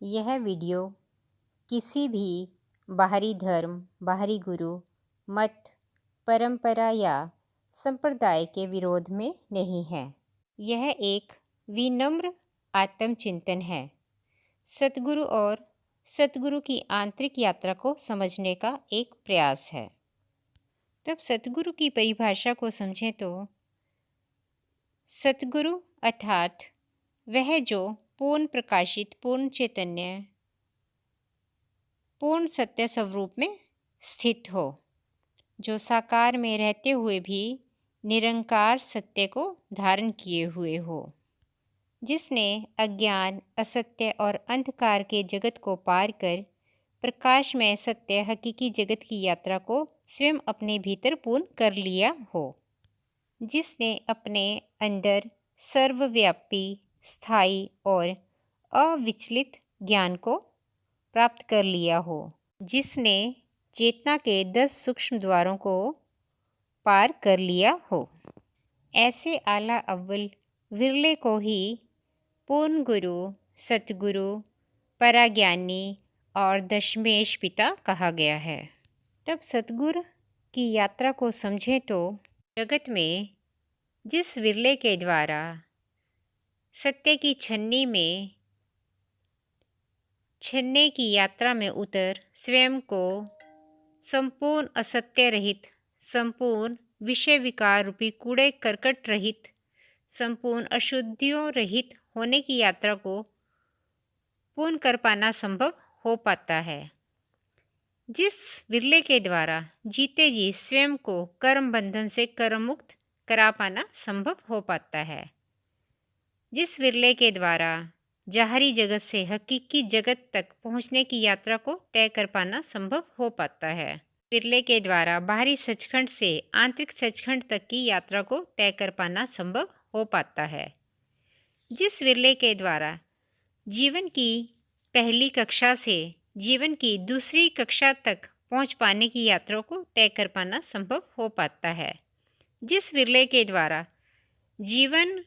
यह वीडियो किसी भी बाहरी धर्म, बाहरी गुरु, मत, परंपरा या संप्रदाय के विरोध में नहीं है। यह एक विनम्र आत्मचिंतन है, सतगुरु और सतगुरु की आंतरिक यात्रा को समझने का एक प्रयास है। तब सतगुरु की परिभाषा को समझें तो सतगुरु अर्थात वह जो पूर्ण प्रकाशित, पूर्ण चैतन्य, पूर्ण सत्य स्वरूप में स्थित हो, जो साकार में रहते हुए भी निरंकार सत्य को धारण किए हुए हो, जिसने अज्ञान, असत्य और अंधकार के जगत को पार कर प्रकाश में सत्य हकीकी जगत की यात्रा को स्वयं अपने भीतर पूर्ण कर लिया हो, जिसने अपने अंदर सर्वव्यापी, स्थायी और अविचलित ज्ञान को प्राप्त कर लिया हो, जिसने चेतना के 10 सूक्ष्म द्वारों को पार कर लिया हो। ऐसे आला अव्वल विरले को ही पूर्ण गुरु, सतगुरु, पराज्ञानी और दशमेश पिता कहा गया है। तब सतगुरु की यात्रा को समझें तो जगत में जिस विरले के द्वारा सत्य की छन्ने की यात्रा में उतर स्वयं को संपूर्ण असत्य रहित, संपूर्ण विषय विकार रूपी कूड़े करकट रहित, संपूर्ण अशुद्धियों रहित होने की यात्रा को पूर्ण कर पाना संभव हो पाता है, जिस विरले के द्वारा जीते जी स्वयं को कर्म बंधन से कर्म मुक्त करा पाना संभव हो पाता है, जिस विरले के द्वारा जाहरी जगत से हकीकी जगत तक पहुंचने की यात्रा को तय कर पाना संभव हो पाता है, विरले के द्वारा बाहरी सचखंड से आंतरिक सचखंड तक की यात्रा को तय कर पाना संभव हो पाता है, जिस विरले के द्वारा जीवन की पहली कक्षा से जीवन की दूसरी कक्षा तक पहुंच पाने की यात्रा को तय कर पाना संभव हो पाता है, जिस विरले के द्वारा जीवन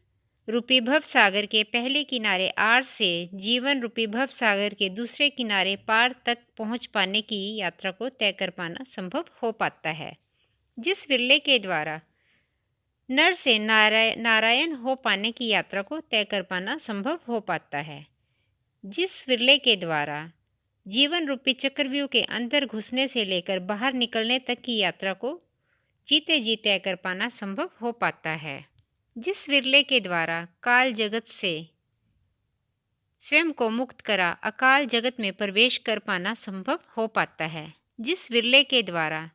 रूपी भव सागर के पहले किनारे आर से जीवन रूपी भव सागर के दूसरे किनारे पार तक पहुंच पाने की यात्रा को तय कर पाना संभव हो पाता है, जिस विरले के द्वारा नर से नारायण हो पाने की यात्रा को तय कर पाना संभव हो पाता है, जिस विरले के द्वारा जीवन रूपी चक्रव्यूह के अंदर घुसने से लेकर बाहर निकलने तक की यात्रा को जीते जी तय कर पाना संभव हो पाता है, जिस विरले के द्वारा काल जगत से स्वयं को मुक्त करा अकाल जगत में प्रवेश कर पाना संभव हो पाता है, जिस विरले के द्वारा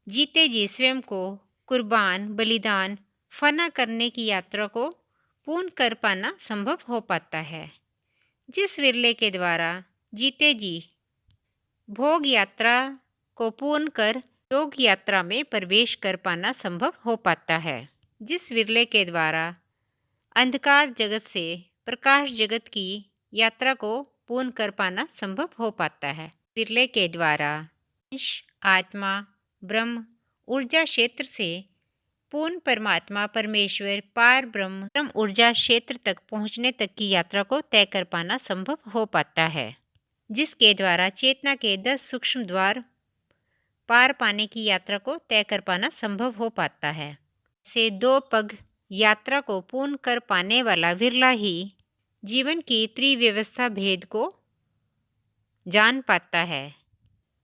जीते जी स्वयं को कुर्बान, बलिदान, फना करने की यात्रा को पूर्ण कर पाना संभव हो पाता है, जिस विरले के द्वारा जीते जी भोग यात्रा को पूर्ण कर योग यात्रा में प्रवेश कर पाना संभव हो पाता है, जिस विरले के द्वारा अंधकार जगत से प्रकाश जगत की यात्रा को पूर्ण कर पाना संभव हो पाता है, विरले के द्वारा आत्मा, ब्रह्म, ऊर्जा क्षेत्र से पूर्ण परमात्मा, परमेश्वर, पार ब्रह्म ऊर्जा क्षेत्र तक पहुंचने तक की यात्रा को तय कर पाना संभव हो पाता है, जिसके द्वारा चेतना के 10 सूक्ष्म द्वार पार पाने की यात्रा को तय कर पाना संभव हो पाता है। से 2 पग यात्रा को पूर्ण कर पाने वाला विरला ही जीवन की त्रिव्यवस्था भेद को जान पाता है,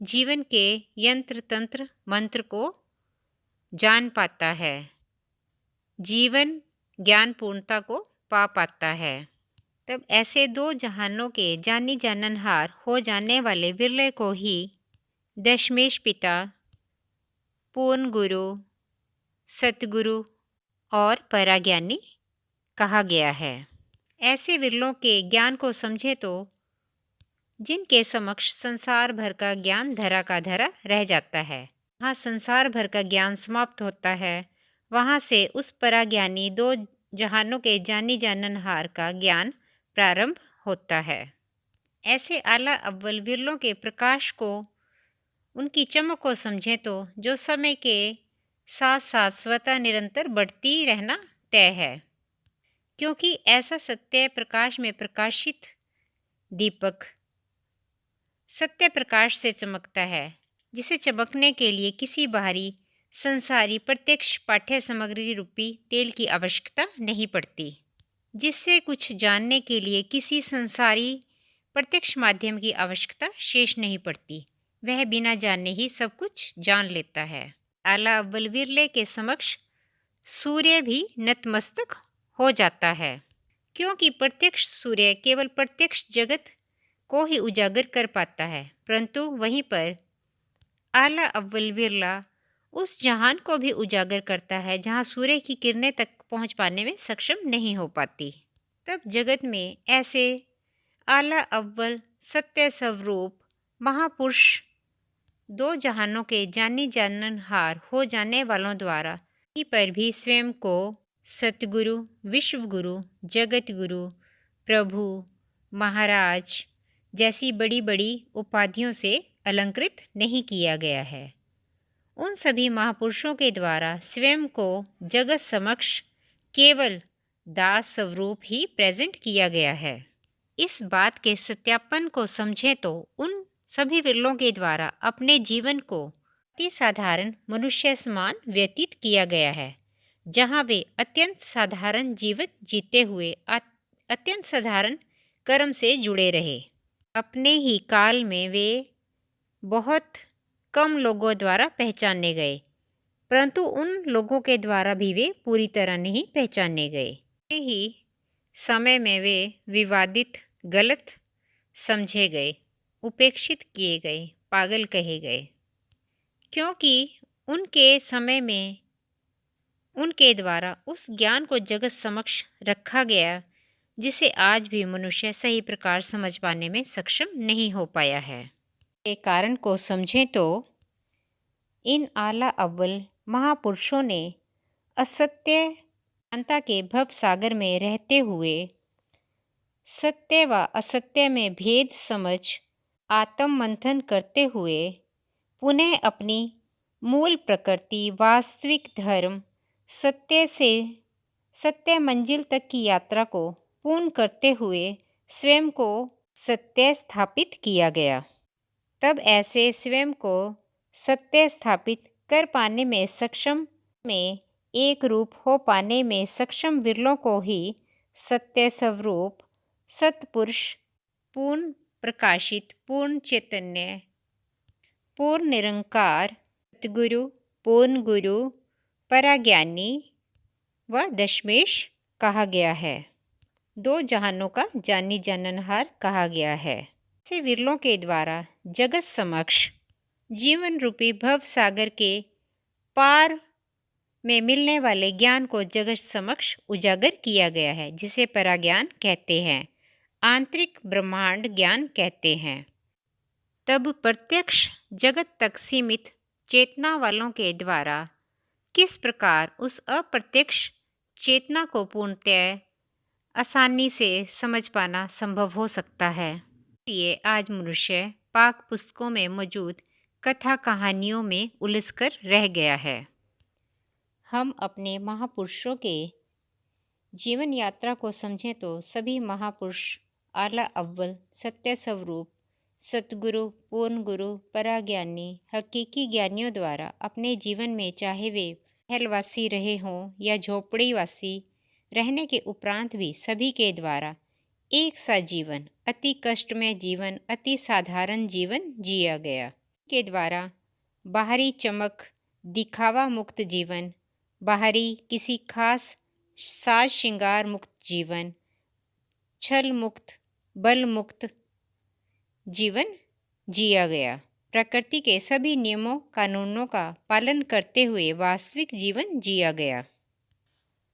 जीवन के यंत्र तंत्र मंत्र को जान पाता है, जीवन ज्ञान पूर्णता को पा पाता है। तब ऐसे 2 जहानों के जानी जाननहार हो जाने वाले विरले को ही दशमेश पिता, पूर्ण गुरु, सतगुरु और पराज्ञानी कहा गया है। ऐसे विरलों के ज्ञान को समझे तो जिनके समक्ष संसार भर का ज्ञान धरा का धरा रह जाता है, वहाँ संसार भर का ज्ञान समाप्त होता है, वहाँ से उस पराज्ञानी 2 जहानों के जानी जाननहार का ज्ञान प्रारंभ होता है। ऐसे आला अव्वल विरलों के प्रकाश को, उनकी चमक को समझें तो जो समय के साथ साथ स्वतः निरंतर बढ़ती रहना तय है, क्योंकि ऐसा सत्य प्रकाश में प्रकाशित दीपक सत्य प्रकाश से चमकता है, जिसे चमकने के लिए किसी बाहरी संसारी प्रत्यक्ष पाठ्य सामग्री रूपी तेल की आवश्यकता नहीं पड़ती, जिससे कुछ जानने के लिए किसी संसारी प्रत्यक्ष माध्यम की आवश्यकता शेष नहीं पड़ती। वह बिना जाने ही सब कुछ जान लेता है। आला अव्वल विरले के समक्ष सूर्य भी नतमस्तक हो जाता है, क्योंकि प्रत्यक्ष सूर्य केवल प्रत्यक्ष जगत को ही उजागर कर पाता है, परंतु वहीं पर आला अव्वल विरला उस जहान को भी उजागर करता है जहां सूर्य की किरणें तक पहुंच पाने में सक्षम नहीं हो पाती। तब जगत में ऐसे आला अव्वल सत्य स्वरूप महापुरुष दो जहानों के जानी जाननहार हो जाने वालों द्वारा ही पर भी स्वयं को सतगुरु, विश्वगुरु, जगत गुरु, प्रभु, महाराज जैसी बड़ी बड़ी उपाधियों से अलंकृत नहीं किया गया है। उन सभी महापुरुषों के द्वारा स्वयं को जगत समक्ष केवल दास स्वरूप ही प्रेजेंट किया गया है। इस बात के सत्यापन को समझें तो उन सभी विरलों के द्वारा अपने जीवन को अति साधारण मनुष्य समान व्यतीत किया गया है, जहाँ वे अत्यंत साधारण जीवन जीते हुए अत्यंत साधारण कर्म से जुड़े रहे। अपने ही काल में वे बहुत कम लोगों द्वारा पहचाने गए, परंतु उन लोगों के द्वारा भी वे पूरी तरह नहीं पहचाने गए। ही समय में वे विवादित, गलत समझे गए, उपेक्षित किए गए, पागल कहे गए, क्योंकि उनके समय में उनके द्वारा उस ज्ञान को जगत समक्ष रखा गया जिसे आज भी मनुष्य सही प्रकार समझ पाने में सक्षम नहीं हो पाया है। के कारण को समझें तो इन आला अव्वल महापुरुषों ने असत्य अज्ञानता के भव सागर में रहते हुए सत्य व असत्य में भेद समझ आत्म मंथन करते हुए पुनः अपनी मूल प्रकृति, वास्तविक धर्म, सत्य से सत्य मंजिल तक की यात्रा को पूर्ण करते हुए स्वयं को सत्य स्थापित किया गया। तब ऐसे स्वयं को सत्य स्थापित कर पाने में सक्षम में एक रूप हो पाने में सक्षम विरलों को ही सत्य स्वरूप, सत्पुरुष, पूर्ण प्रकाशित, पूर्ण चैतन्य, पूर्ण निरंकार, सतगुरु, पूर्ण गुरु, पराज्ञानी व दशमेश कहा गया है। दो जहानों का जानी जाननहार कहा गया है। ऐसे विरलों के द्वारा जगत समक्ष जीवन रूपी भव सागर के पार में मिलने वाले ज्ञान को जगत समक्ष उजागर किया गया है, जिसे पराज्ञान कहते हैं, आंतरिक ब्रह्मांड ज्ञान कहते हैं। तब प्रत्यक्ष जगत तक सीमित चेतना वालों के द्वारा किस प्रकार उस अप्रत्यक्ष चेतना को पूर्णतः आसानी से समझ पाना संभव हो सकता है। इसलिए आज मनुष्य पाक पुस्तकों में मौजूद कथा कहानियों में उलझकर रह गया है। हम अपने महापुरुषों के जीवन यात्रा को समझें तो सभी महापुरुष आला अव्वल सत्य स्वरूप, सतगुरु, पूर्ण गुरु, पराज्ञानी, हकीकी ज्ञानियों द्वारा अपने जीवन में चाहे वे महलवासी रहे हों या झोपड़ीवासी रहने के उपरांत भी सभी के द्वारा एक सा जीवन, अति कष्टमय जीवन, अति साधारण जीवन जिया गया। के द्वारा बाहरी चमक, दिखावा मुक्त जीवन, बाहरी किसी खास साज श्रृंगार मुक्त जीवन, छल मुक्त, बल मुक्त जीवन जिया गया। प्रकृति के सभी नियमों कानूनों का पालन करते हुए वास्तविक जीवन जिया गया।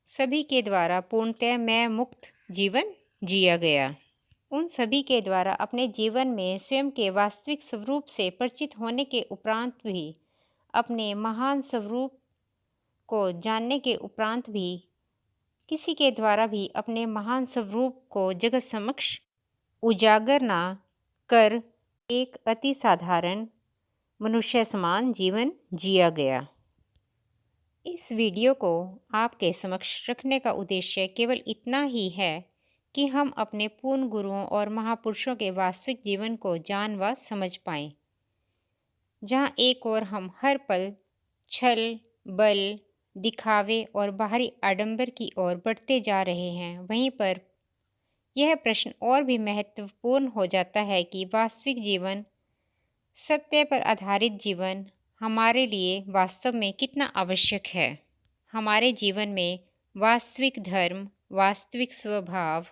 सभी के द्वारा पूर्णतः मैं मुक्त जीवन जिया गया। उन सभी के द्वारा अपने जीवन में स्वयं के वास्तविक स्वरूप से परिचित होने के उपरांत भी, अपने महान स्वरूप को जानने के उपरांत भी, किसी के द्वारा भी अपने महान स्वरूप को जगत समक्ष उजागर ना कर एक अति साधारण मनुष्य समान जीवन जिया गया। इस वीडियो को आपके समक्ष रखने का उद्देश्य केवल इतना ही है कि हम अपने पूर्ण गुरुओं और महापुरुषों के वास्तविक जीवन को जान व समझ पाएं। जहाँ एक ओर हम हर पल छल, बल, दिखावे और बाहरी आडंबर की ओर बढ़ते जा रहे हैं, वहीं पर यह प्रश्न और भी महत्वपूर्ण हो जाता है कि वास्तविक जीवन, सत्य पर आधारित जीवन हमारे लिए वास्तव में कितना आवश्यक है। हमारे जीवन में वास्तविक धर्म, वास्तविक स्वभाव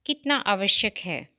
कितना आवश्यक है।